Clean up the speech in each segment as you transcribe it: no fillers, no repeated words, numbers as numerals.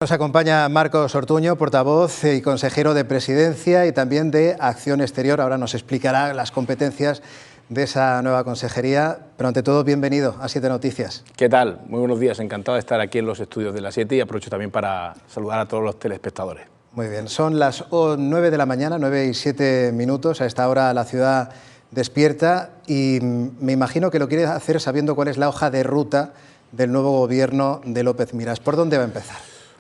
Nos acompaña Marcos Ortuño, portavoz y consejero de Presidencia y también de Acción Exterior. Ahora nos explicará las competencias de esa nueva consejería. Pero ante todo, bienvenido a 7 Noticias. ¿Qué tal? Muy buenos días. Encantado de estar aquí en los estudios de la 7 y aprovecho también para saludar a todos los telespectadores. Muy bien. Son las 9 de la mañana, 9 y 7 minutos. A esta hora la ciudad despierta y me imagino que lo quiere hacer sabiendo cuál es la hoja de ruta del nuevo gobierno de López Miras. ¿Por dónde va a empezar?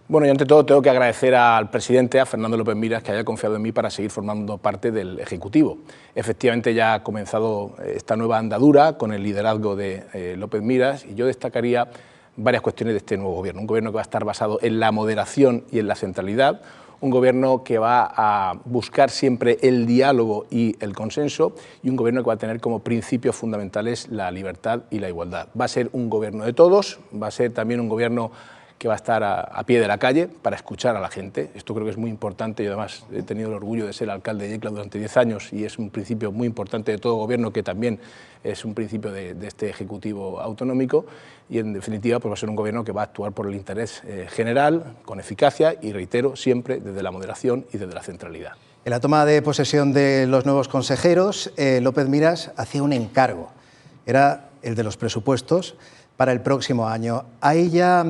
Bueno, y ante todo tengo que agradecer al presidente, a Fernando López Miras, que haya confiado en mí para seguir formando parte del Ejecutivo. Efectivamente ya ha comenzado esta nueva andadura con el liderazgo de López Miras y yo destacaría varias cuestiones de este nuevo gobierno. Un gobierno que va a estar basado en la moderación y en la centralidad, un gobierno que va a buscar siempre el diálogo y el consenso y un gobierno que va a tener como principios fundamentales la libertad y la igualdad. Va a ser un gobierno de todos, va a ser también un gobierno que va a estar a pie de la calle para escuchar a la gente. Esto creo que es muy importante. Yo además he tenido el orgullo de ser alcalde de Yecla durante 10 años y es un principio muy importante de todo gobierno que también es un principio de este Ejecutivo autonómico y en definitiva pues va a ser un gobierno que va a actuar por el interés general, con eficacia y reitero, siempre desde la moderación y desde la centralidad. En la toma de posesión de los nuevos consejeros, López Miras hacía un encargo, era el de los presupuestos para el próximo año. ¿Hay ya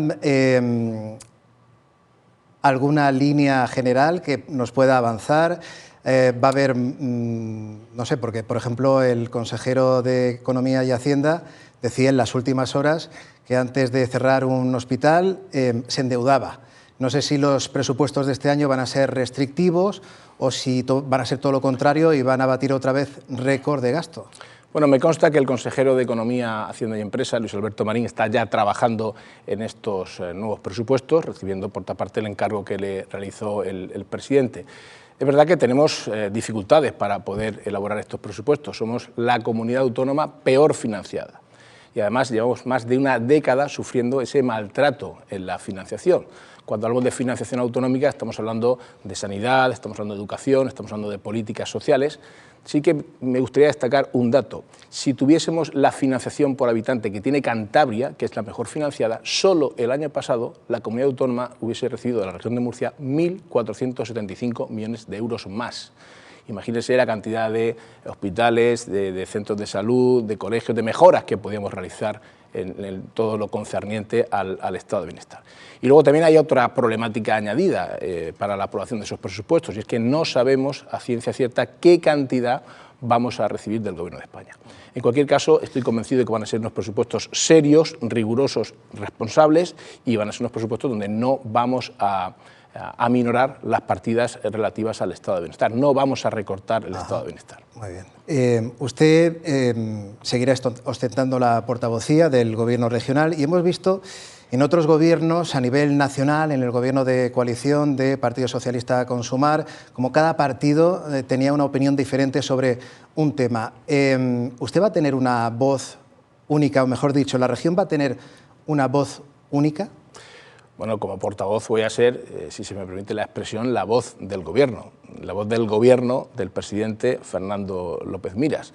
alguna línea general que nos pueda avanzar? Va a haber, no sé, porque por ejemplo el consejero de Economía y Hacienda decía en las últimas horas que antes de cerrar un hospital se endeudaba. No sé si los presupuestos de este año van a ser restrictivos o si van a ser todo lo contrario y van a batir otra vez récord de gasto. Bueno, me consta que el consejero de Economía, Hacienda y Empresa, Luis Alberto Marín, está ya trabajando en estos nuevos presupuestos, recibiendo por otra parte el encargo que le realizó el presidente. Es verdad que tenemos dificultades para poder elaborar estos presupuestos. Somos la comunidad autónoma peor financiada. Y además llevamos más de una década sufriendo ese maltrato en la financiación. Cuando hablamos de financiación autonómica estamos hablando de sanidad, estamos hablando de educación, estamos hablando de políticas sociales. Sí que me gustaría destacar un dato. Si tuviésemos la financiación por habitante que tiene Cantabria, que es la mejor financiada, solo el año pasado la comunidad autónoma hubiese recibido de la región de Murcia 1.475 millones de euros más. Imagínense la cantidad de hospitales, de centros de salud, de colegios, de mejoras que podíamos realizar en todo lo concerniente al estado de bienestar. Y luego también hay otra problemática añadida para la aprobación de esos presupuestos, y es que no sabemos a ciencia cierta qué cantidad vamos a recibir del Gobierno de España. En cualquier caso, estoy convencido de que van a ser unos presupuestos serios, rigurosos, responsables, y van a ser unos presupuestos donde no vamos a aminorar las partidas relativas al estado de bienestar. No vamos a recortar el estado de bienestar. Muy bien. Usted seguirá ostentando la portavocía del Gobierno regional y hemos visto en otros gobiernos a nivel nacional, en el gobierno de coalición de Partido Socialista con Sumar, como cada partido tenía una opinión diferente sobre un tema. ¿Usted va a tener una voz única, o mejor dicho, la región va a tener una voz única? Bueno, como portavoz voy a ser, si se me permite la expresión, la voz del gobierno del presidente Fernando López Miras.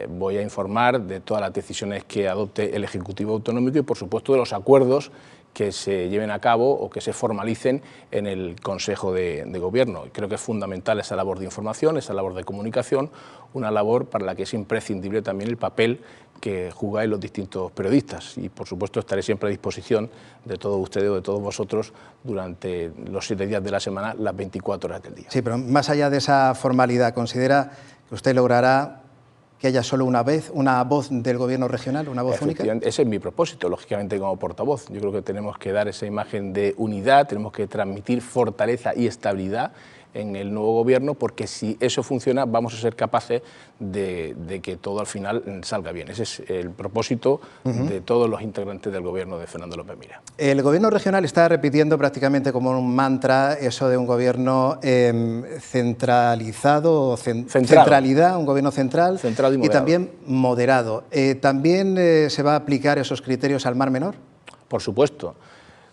Voy a informar de todas las decisiones que adopte el Ejecutivo Autonómico y, por supuesto, de los acuerdos que se lleven a cabo o que se formalicen en el Consejo de Gobierno. Creo que es fundamental esa labor de información, esa labor de comunicación, una labor para la que es imprescindible también el papel que jugáis los distintos periodistas y, por supuesto, estaré siempre a disposición de todos ustedes o de todos vosotros durante los 7 días de la semana, las 24 horas del día. Sí, pero más allá de esa formalidad, ¿considera que usted logrará que haya solo una voz del Gobierno regional, una voz única? Ese es mi propósito, lógicamente, como portavoz. Yo creo que tenemos que dar esa imagen de unidad, tenemos que transmitir fortaleza y estabilidad en el nuevo gobierno, porque si eso funciona vamos a ser capaces de que todo al final salga bien. Ese es el propósito de todos los integrantes del gobierno de Fernando López Miras. El gobierno regional está repitiendo prácticamente como un mantra eso de un gobierno centralizado, centralidad, un gobierno central y también moderado. ¿También se va a aplicar esos criterios al Mar Menor? Por supuesto.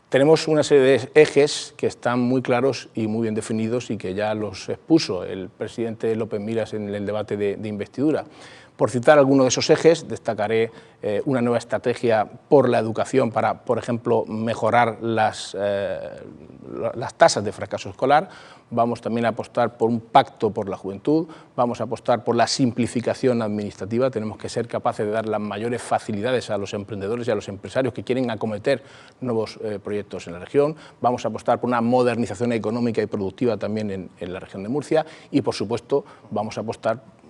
Tenemos una serie de ejes que están muy claros y muy bien definidos y que ya los expuso el presidente López Miras en el debate de investidura. Por citar algunos de esos ejes, destacaré una nueva estrategia por la educación para, por ejemplo, mejorar las tasas de fracaso escolar. Vamos también a apostar por un pacto por la juventud, vamos a apostar por la simplificación administrativa. Tenemos que ser capaces de dar las mayores facilidades a los emprendedores y a los empresarios que quieren acometer nuevos proyectos en la región. Vamos a apostar por una modernización económica y productiva también en la región de Murcia y, por supuesto, vamos a apostar,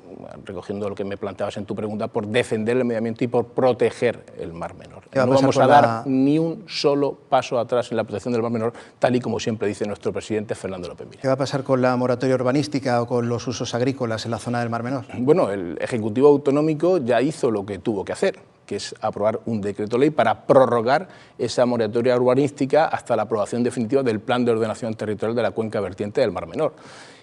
recogiendo lo que me planteabas en tu pregunta, por defender el medio ambiente y por proteger el Mar Menor. No vamos a dar ni un solo paso atrás en la protección del Mar Menor, tal y como siempre dice nuestro presidente Fernando López Milla. ¿Qué va a pasar con la moratoria urbanística o con los usos agrícolas en la zona del Mar Menor? Bueno, el Ejecutivo Autonómico ya hizo lo que tuvo que hacer, que es aprobar un decreto ley para prorrogar esa moratoria urbanística hasta la aprobación definitiva del Plan de Ordenación Territorial de la Cuenca Vertiente del Mar Menor.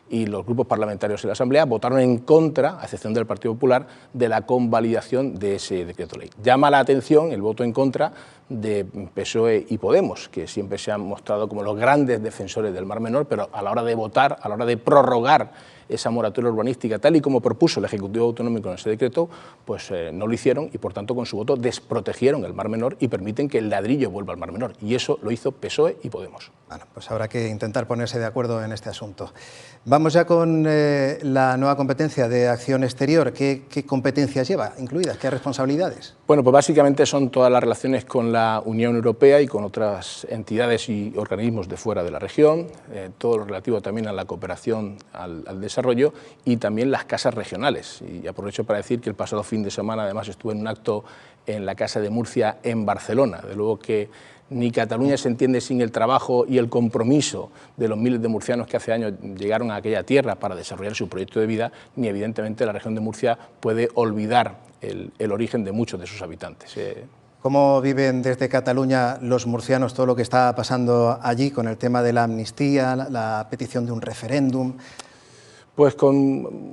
Y los grupos parlamentarios en la Asamblea votaron en contra, a excepción del Partido Popular, de la convalidación de ese decreto ley. Llama la atención el voto en contra de PSOE y Podemos, que siempre se han mostrado como los grandes defensores del Mar Menor, pero a la hora de votar, a la hora de prorrogar esa moratoria urbanística, tal y como propuso el Ejecutivo Autonómico en ese decreto, pues no lo hicieron y, por tanto, con su voto desprotegieron el Mar Menor y permiten que el ladrillo vuelva al Mar Menor. Y eso lo hizo PSOE y Podemos. Bueno, pues habrá que intentar ponerse de acuerdo en este asunto. Vamos ya con la nueva competencia de acción exterior. ¿Qué competencias lleva incluidas? ¿Qué responsabilidades? Bueno, pues básicamente son todas las relaciones con la Unión Europea y con otras entidades y organismos de fuera de la región, todo lo relativo también a la cooperación al desarrollo y también las casas regionales. Y aprovecho para decir que el pasado fin de semana además estuve en un acto en la Casa de Murcia en Barcelona. De luego que ni Cataluña se entiende sin el trabajo y el compromiso de los miles de murcianos que hace años llegaron a aquella tierra para desarrollar su proyecto de vida, ni evidentemente la región de Murcia puede olvidar el origen de muchos de sus habitantes. ¿Cómo viven desde Cataluña los murcianos todo lo que está pasando allí con el tema de la amnistía, la petición de un referéndum? Pues con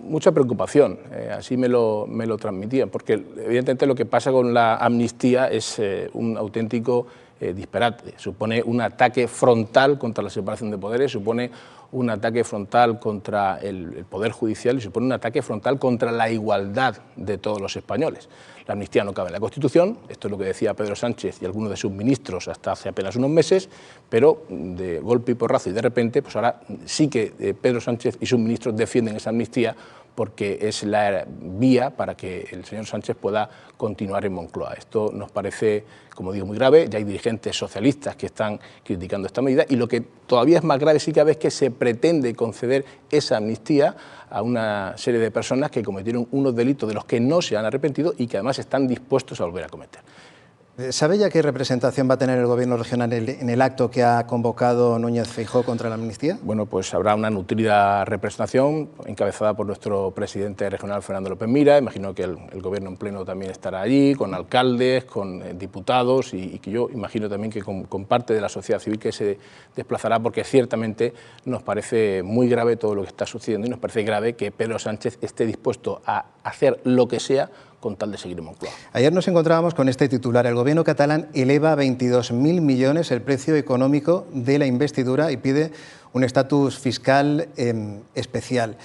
mucha preocupación, así me lo transmitían, porque evidentemente lo que pasa con la amnistía es un auténtico disparate. Supone un ataque frontal contra la separación de poderes, supone un ataque frontal contra el Poder Judicial y supone un ataque frontal contra la igualdad de todos los españoles. La amnistía no cabe en la Constitución, esto es lo que decía Pedro Sánchez y algunos de sus ministros hasta hace apenas unos meses, pero de golpe y porrazo y de repente, pues ahora sí que Pedro Sánchez y sus ministros defienden esa amnistía porque es la vía para que el señor Sánchez pueda continuar en Moncloa. Esto nos parece, como digo, muy grave. Ya hay dirigentes socialistas que están criticando esta medida y lo que todavía es más grave sí cabe es que se pretende conceder esa amnistía a una serie de personas que cometieron unos delitos de los que no se han arrepentido y que además están dispuestos a volver a cometer. ¿Sabe ya qué representación va a tener el Gobierno regional en el acto que ha convocado Núñez Feijóo contra la amnistía? Bueno, pues habrá una nutrida representación encabezada por nuestro presidente regional, Fernando López Milla. Imagino que el Gobierno en pleno también estará allí, con alcaldes, con diputados y que yo imagino también que con parte de la sociedad civil que se desplazará, porque ciertamente nos parece muy grave todo lo que está sucediendo y nos parece grave que Pedro Sánchez esté dispuesto a hacer lo que sea con tal de seguir en Moncloa. Ayer nos encontrábamos con este titular. El Gobierno catalán eleva a 22.000 millones el precio económico de la investidura y pide un estatus fiscal especial.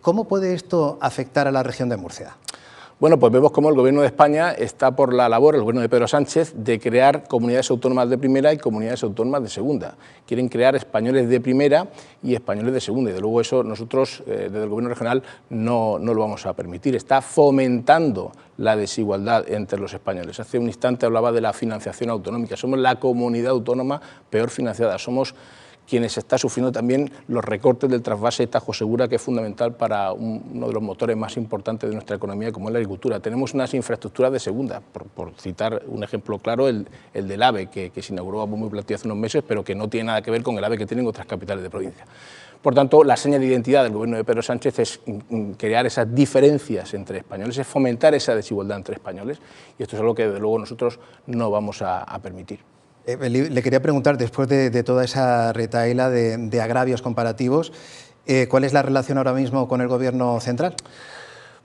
¿Cómo puede esto afectar a la región de Murcia? Bueno, pues vemos cómo el Gobierno de España está por la labor, el Gobierno de Pedro Sánchez, de crear comunidades autónomas de primera y comunidades autónomas de segunda. Quieren crear españoles de primera y españoles de segunda, y de luego eso nosotros, desde el Gobierno regional, no lo vamos a permitir. Está fomentando la desigualdad entre los españoles. Hace un instante hablaba de la financiación autonómica. Somos la comunidad autónoma peor financiada. Somos quienes está sufriendo también los recortes del trasvase Tajo Segura, que es fundamental para uno de los motores más importantes de nuestra economía, como es la agricultura. Tenemos unas infraestructuras de segunda, por citar un ejemplo claro, el del AVE, que se inauguró a bombo y platillo hace unos meses, pero que no tiene nada que ver con el AVE que tienen otras capitales de provincia. Por tanto, la seña de identidad del Gobierno de Pedro Sánchez es crear esas diferencias entre españoles, es fomentar esa desigualdad entre españoles, y esto es algo que, desde luego, nosotros no vamos a permitir. Le quería preguntar, después de toda esa retahíla de agravios comparativos, ¿cuál es la relación ahora mismo con el Gobierno central?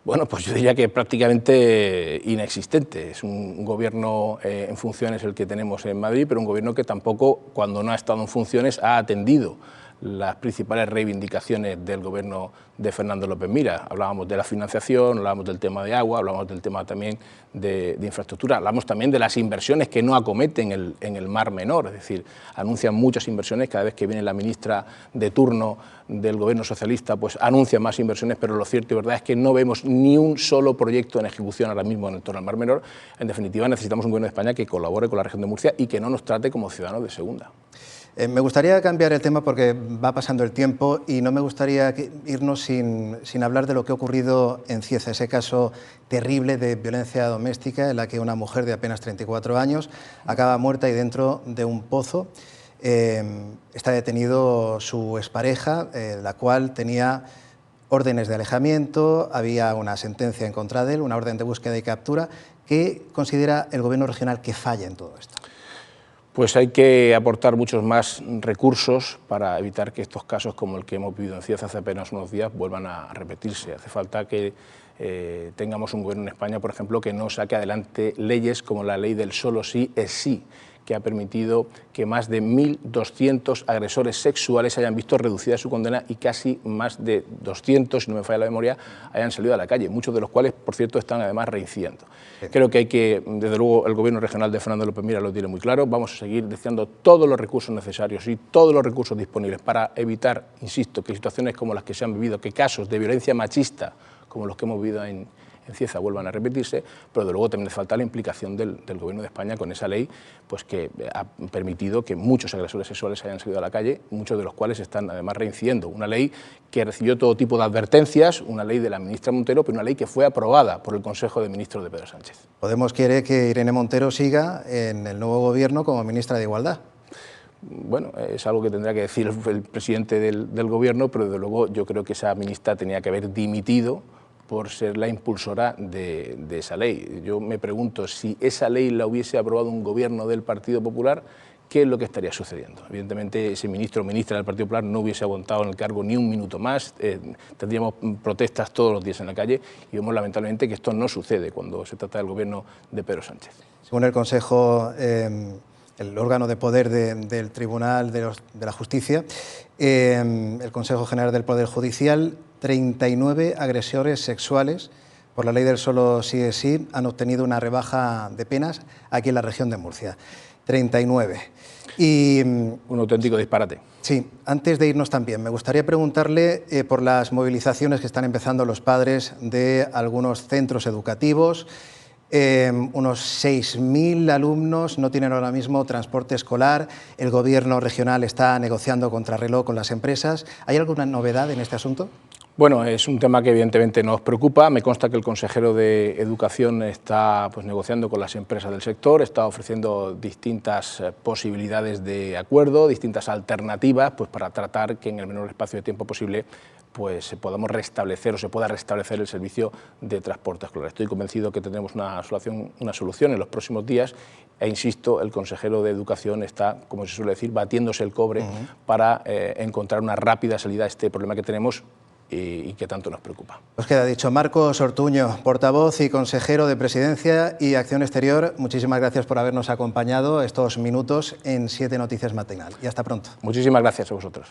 Bueno, pues yo diría que prácticamente inexistente. Es un gobierno en funciones el que tenemos en Madrid, pero un gobierno que tampoco, cuando no ha estado en funciones, ha atendido las principales reivindicaciones del gobierno de Fernando López Mira. Hablábamos de la financiación, hablábamos del tema de agua, hablábamos del tema también de infraestructura, hablamos también de las inversiones que no acometen en el Mar Menor, es decir, anuncian muchas inversiones, cada vez que viene la ministra de turno del gobierno socialista, pues anuncia más inversiones, pero lo cierto y verdad es que no vemos ni un solo proyecto en ejecución ahora mismo en el entorno del Mar Menor. En definitiva, necesitamos un gobierno de España que colabore con la región de Murcia y que no nos trate como ciudadanos de segunda. Me gustaría cambiar el tema porque va pasando el tiempo y no me gustaría irnos sin hablar de lo que ha ocurrido en Cieza, ese caso terrible de violencia doméstica en la que una mujer de apenas 34 años acaba muerta y dentro de un pozo. Está detenido su expareja, la cual tenía órdenes de alejamiento, había una sentencia en contra de él, una orden de búsqueda y captura. ¿Qué considera el Gobierno regional que falla en todo esto? Pues hay que aportar muchos más recursos para evitar que estos casos como el que hemos vivido en Cieza hace apenas unos días vuelvan a repetirse. Hace falta que tengamos un gobierno en España, por ejemplo, que no saque adelante leyes como la ley del solo sí es sí, que ha permitido que más de 1.200 agresores sexuales hayan visto reducida su condena y casi más de 200, si no me falla la memoria, hayan salido a la calle, muchos de los cuales, por cierto, están además reincidiendo. Creo que hay que, desde luego, el gobierno regional de Fernando López Mira lo tiene muy claro, vamos a seguir destinando todos los recursos necesarios y todos los recursos disponibles para evitar, insisto, que situaciones como las que se han vivido, que casos de violencia machista, como los que hemos vivido en Cieza, vuelvan a repetirse, pero de luego también les falta la implicación del Gobierno de España con esa ley pues que ha permitido que muchos agresores sexuales hayan salido a la calle, muchos de los cuales están además reincidiendo. Una ley que recibió todo tipo de advertencias, una ley de la ministra Montero, pero una ley que fue aprobada por el Consejo de Ministros de Pedro Sánchez. Podemos quiere que Irene Montero siga en el nuevo Gobierno como ministra de Igualdad. Bueno, es algo que tendrá que decir el presidente del Gobierno, pero desde luego yo creo que esa ministra tenía que haber dimitido por ser la impulsora de esa ley. Yo me pregunto, si esa ley la hubiese aprobado un gobierno del Partido Popular, ¿qué es lo que estaría sucediendo? Evidentemente, ese ministro o ministra del Partido Popular no hubiese aguantado en el cargo ni un minuto más, tendríamos protestas todos los días en la calle y vemos lamentablemente que esto no sucede cuando se trata del gobierno de Pedro Sánchez. Según el Consejo, el órgano de poder del Tribunal de la Justicia, el Consejo General del Poder Judicial, 39 agresores sexuales por la ley del solo sí es sí han obtenido una rebaja de penas aquí en la región de Murcia. 39. Y, un auténtico disparate. Sí, antes de irnos también, me gustaría preguntarle por las movilizaciones que están empezando los padres de algunos centros educativos. Unos 6.000 alumnos no tienen ahora mismo transporte escolar, el Gobierno regional está negociando contrarreloj con las empresas. ¿Hay alguna novedad en este asunto? Bueno, es un tema que evidentemente nos preocupa. Me consta que el consejero de Educación está negociando con las empresas del sector, está ofreciendo distintas posibilidades de acuerdo, distintas alternativas para tratar que en el menor espacio de tiempo posible podamos restablecer o se pueda restablecer el servicio de transporte escolar. Estoy convencido que tendremos una solución en los próximos días e insisto, el consejero de Educación está, como se suele decir, batiéndose el cobre para encontrar una rápida salida a este problema que tenemos y que tanto nos preocupa. Os queda dicho. Marcos Ortuño, portavoz y consejero de Presidencia y Acción Exterior, muchísimas gracias por habernos acompañado estos minutos en 7 Noticias Matinal. Y hasta pronto. Muchísimas gracias a vosotros.